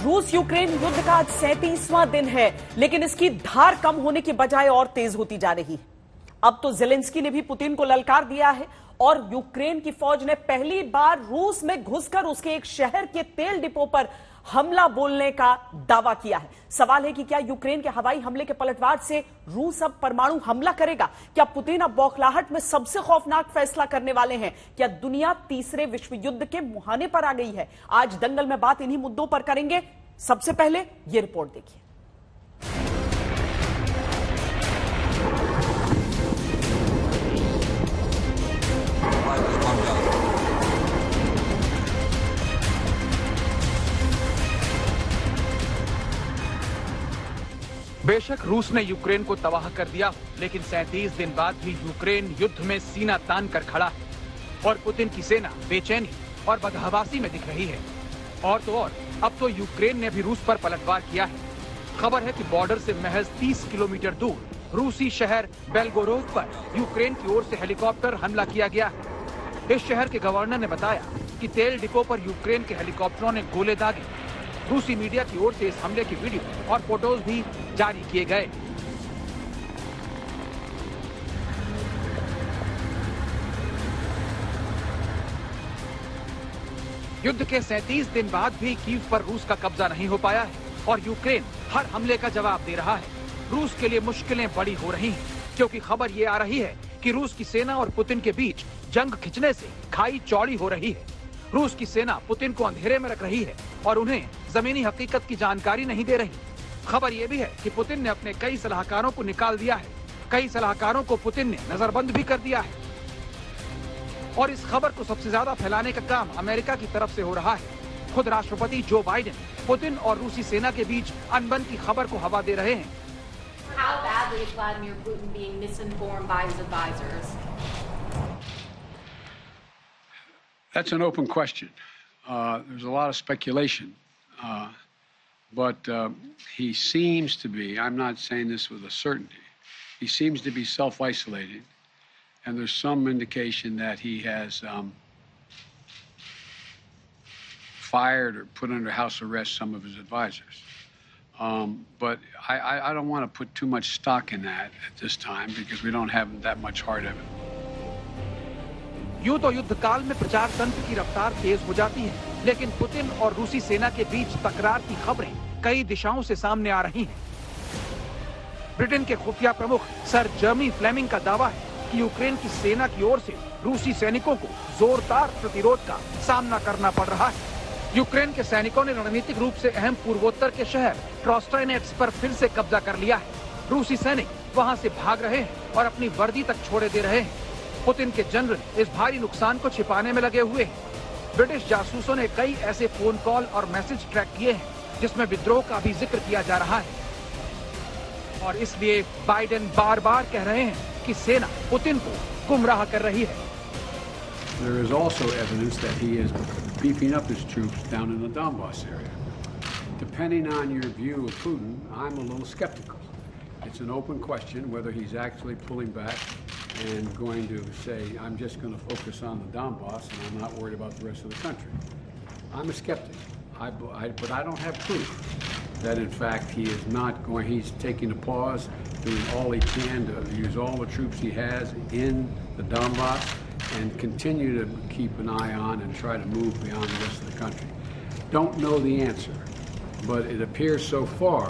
रूस यूक्रेन युद्ध का आज 37वां दिन है, लेकिन इसकी धार कम होने की बजाय और तेज होती जा रही है। अब तो जेलेंस्की ने भी पुतिन को ललकार दिया है और यूक्रेन की फौज ने पहली बार रूस में घुसकर उसके एक शहर के तेल डिपो पर हमला बोलने का दावा किया है। सवाल है कि क्या यूक्रेन के हवाई हमले के पलटवार से रूस अब परमाणु हमला करेगा? क्या पुतिन अब बौखलाहट में सबसे खौफनाक फैसला करने वाले हैं? क्या दुनिया तीसरे विश्व युद्ध के मुहाने पर आ गई है? आज दंगल में बात इन्हीं मुद्दों पर करेंगे। सबसे पहले यह रिपोर्ट देखिए। बेशक रूस ने यूक्रेन को तबाह कर दिया, लेकिन 37 दिन बाद भी यूक्रेन युद्ध में सीना तान कर खड़ा है और पुतिन की सेना बेचैनी और बदहवासी में दिख रही है। और तो और अब तो यूक्रेन ने भी रूस पर पलटवार किया है। खबर है कि बॉर्डर से महज 30 किलोमीटर दूर रूसी शहर बेलगोरोद पर यूक्रेन की ओर से हेलीकॉप्टर हमला किया गया है। इस शहर के गवर्नर ने बताया कि तेल डिपो पर यूक्रेन के हेलीकॉप्टरों ने गोले दागे। रूसी मीडिया की ओर से इस हमले की वीडियो और फोटोज भी जारी किए गए। युद्ध के 37 दिन बाद भी कीव पर रूस का कब्जा नहीं हो पाया है और यूक्रेन हर हमले का जवाब दे रहा है। रूस के लिए मुश्किलें बड़ी हो रही हैं, क्योंकि खबर ये आ रही है कि रूस की सेना और पुतिन के बीच जंग खिंचने से खाई चौड़ी हो रही है। रूस की सेना पुतिन को अंधेरे में रख रही है और उन्हें जमीनी हकीकत की जानकारी नहीं दे रही। खबर यह भी है कि पुतिन ने अपने कई सलाहकारों को निकाल दिया है। कई सलाहकारों को पुतिन ने नजरबंद भी कर दिया है और इस खबर को सबसे ज्यादा फैलाने का काम अमेरिका की तरफ से हो रहा है। खुद राष्ट्रपति जो बाइडेन पुतिन और रूसी सेना के बीच अनबन की खबर को हवा दे रहे हैं। How badly is Vladimir Putin being misinformed by his advisors? That's an open question. There's a lot of speculation, but he seems to be, I'm not saying this with a certainty, he seems to be self-isolating, and there's some indication that he has fired or put under house arrest some of his advisors. But I don't want to put too much stock in that at this time because we don't have that much heart of it. यूं तो युद्ध काल में प्रचार तंत्र की रफ्तार तेज हो जाती है, लेकिन पुतिन और रूसी सेना के बीच तकरार की खबरें कई दिशाओं से सामने आ रही हैं। ब्रिटेन के खुफिया प्रमुख सर जर्मी फ्लेमिंग का दावा है कि यूक्रेन की सेना की ओर से रूसी सैनिकों को जोरदार प्रतिरोध का सामना करना पड़ रहा है। यूक्रेन के सैनिकों ने रणनीतिक रूप से अहम पूर्वोत्तर के शहर ट्रोस्टाइनेट्स पर फिर से कब्जा कर लिया है। रूसी सैनिक वहां से भाग रहे हैं और अपनी वर्दी तक छोड़े दे रहे हैं। पुतिन के जनरल इस भारी नुकसान को छिपाने में लगे हुए हैं। ब्रिटिश जासूसों ने कई ऐसे फोन कॉल और मैसेज ट्रैक किए हैं जिसमें विद्रोह का भी जिक्र किया जा रहा है और इसलिए बाइडेन बार-बार कह रहे हैं कि सेना पुतिन को गुमराह कर रही है। There is also evidence that he is beefing up his troops down in the Donbass area. Depending on your view of Putin, I'm a little skeptical. It's an open question whether he's actually pulling back and going to say, I'm just going to focus on the Donbass and I'm not worried about the rest of the country. I'm a skeptic, but I don't have proof that in fact he is not going, he's taking a pause, doing all he can to use all the troops he has in the Donbass and continue to keep an eye on and try to move beyond the rest of the country. Don't know the answer, but it appears so far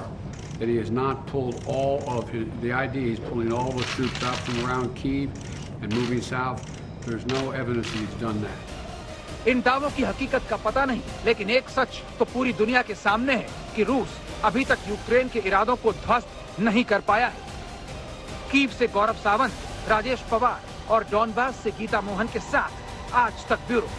that he has not pulled all of the idea he's pulling all the troops out from around Kyiv and moving south. There's no evidence that he's done that. इन दावों की हकीकत का पता नहीं, लेकिन एक सच तो पूरी दुनिया के सामने है कि रूस अभी तक यूक्रेन के इरादों को ध्वस्त नहीं कर पाया है। कीव से गौरव सावंत, राजेश पवार और डॉनबास से गीता मोहन के साथ आज तक ब्यूरो।